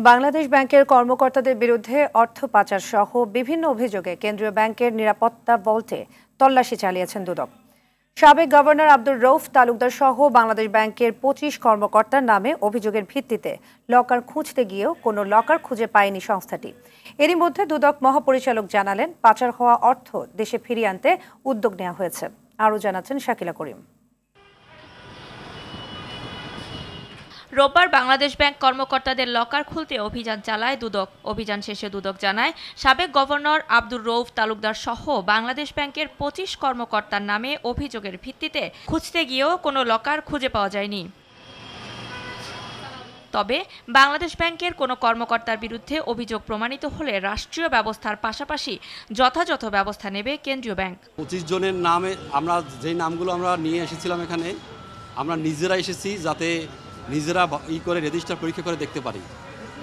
বাংলাদেশ ব্যাংকের কর্মকর্তাদের বিরুদ্ধে অর্থ পাচার সহ বিভিন্ন অভিযোগে কেন্দ্রীয় ব্যাংকের নিরাপত্তা বলতে তল্লাশি চালিয়েছেন দুদক। সাবেক গভর্নর আব্দুর রউফ তালুকদার সহ বাংলাদেশ ব্যাংকের ২৫ কর্মকর্তার নামে অভিযোগের ভিত্তিতে লকার খুঁজতে গিয়েও কোনো লকার খুঁজে পায়নি সংস্থাটি। এরই মধ্যে দুদক মহাপরিচালক জানালেন, পাচার হওয়া অর্থ দেশে ফিরিয়ে আনতে উদ্যোগ নেওয়া হয়েছে। আরও জানাচ্ছেন শাকিলা করিম। রোববার বাংলাদেশ ব্যাংক কর্মকর্তাদের লকার খুলতে অভিযান চালায় দুদক। অভিযান শেষে দুদক জানায়, সাবেক গভর্নর আব্দুর রউফ তালুকদার সহ বাংলাদেশ ব্যাংকের ২৫ কর্মকর্তার নামে অভিযোগের ভিত্তিতে খুঁজতে গিয়েও কোনো লকার খুঁজে পাওয়া যায়নি। তবে বাংলাদেশ ব্যাংকের কোনো কর্মকর্তার বিরুদ্ধে অভিযোগ প্রমাণিত হলে রাষ্ট্রীয় ব্যবস্থার পাশাপাশি যথাযথ ব্যবস্থা নেবে কেন্দ্রীয় ব্যাংক। ২৫ জনের নামে আমরা যে নামগুলো আমরা নিয়ে এসেছিলাম, এখানে আমরা নিজেরা এসেছি যাতে নিজেরা করে রেজিস্টার পরীক্ষা করে দেখতে পারি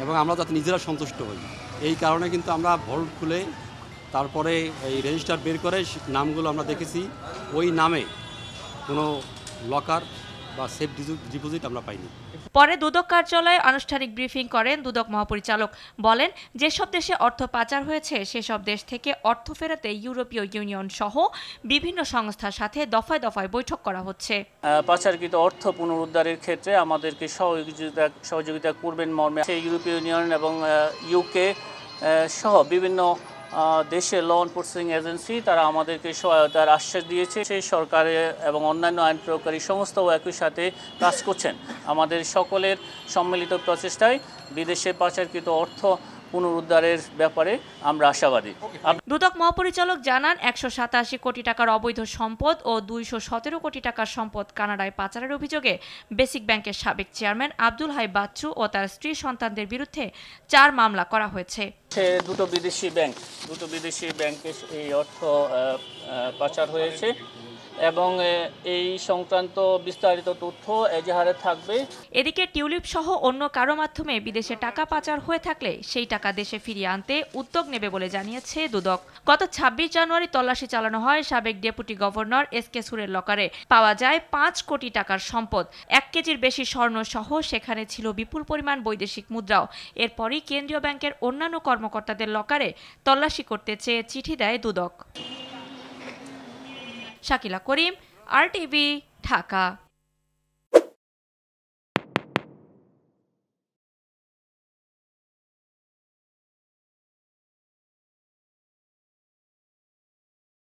এবং আমরা যাতে নিজেরা সন্তুষ্ট হই। এই কারণে কিন্তু আমরা ভল্ট খুলে তারপরে এই রেজিস্টার বের করে নামগুলো আমরা দেখেছি, ওই নামে কোনো লকার বা সেফ ডিপোজিট আমরা পাইনি। পরে দুদক কার্যালয়ে আনুষ্ঠানিক ব্রিফিং করেন দুদক মহাপরিচালক। বলেন, যেসব দেশে অর্থ পাচার হয়েছে সেসব দেশ থেকে অর্থ ফেরাতে ইউরোপীয় ইউনিয়ন সহ বিভিন্ন সংস্থার সাথে দফায় দফায় বৈঠক করা হচ্ছে। পাচারকৃত অর্থ পুনরুদ্ধারের ক্ষেত্রে আমাদেরকে সহযোগিতা করবেন মর্মে ইউরোপীয় ইউনিয়ন এবং ইউকে সহ বিভিন্ন দেশের ল এনফোর্সিং এজেন্সি তারা আমাদেরকে সহায়তার আশ্বাস দিয়েছে। সেই সরকারে এবং অন্যান্য আইন প্রয়োগকারী সংস্থাও একই সাথে কাজ করছেন। আমাদের সকলের সম্মিলিত প্রচেষ্টায় বিদেশে পাচারকৃত অর্থ পুনরুদ্ধারের ব্যাপারে আমরা আশাবাদী। দুদক মহাপরিচালক জানান, ১৮৭ কোটি টাকার অবৈধ সম্পদ ও ২১৭ কোটি টাকার সম্পদ কানাডায় পাচারের অভিযোগে বেসিক ব্যাংকের সাবেক চেয়ারম্যান আব্দুল হাই বাচ্চু ও তার স্ত্রী সন্তানদের বিরুদ্ধে ৪ মামলা করা হয়েছে। দুটো বিদেশি ব্যাংকে এই অর্থ পাচার হয়েছে এবং এই সংক্রান্ত বিস্তারিত তথ্য এজাহারে থাকবে। এদিকে টিউলিপ সহ অন্য কারো মাধ্যমে বিদেশে টাকা পাচার হয়ে থাকলে সেই টাকা দেশে ফিরিয়ে আনতে উদ্যোগ নেবে বলে জানিয়েছে দুদক। গত ২৬ জানুয়ারি তল্লাশি চালানো হয় সাবেক ডেপুটি গভর্নর এসকে সুরের লকারে। পাওয়া যায় ৫ কোটি টাকার সম্পদ, ১ কেজির বেশি স্বর্ণ সহ সেখানে ছিল বিপুল পরিমাণ বৈদেশিক মুদ্রাও। এরপরই কেন্দ্রীয় ব্যাংকের অন্যান্য কর্মকর্তাদের লকারে তল্লাশি করতে চেয়ে চিঠি দেয় দুদক। শাকিলা করিম, RTV, ঢাকা।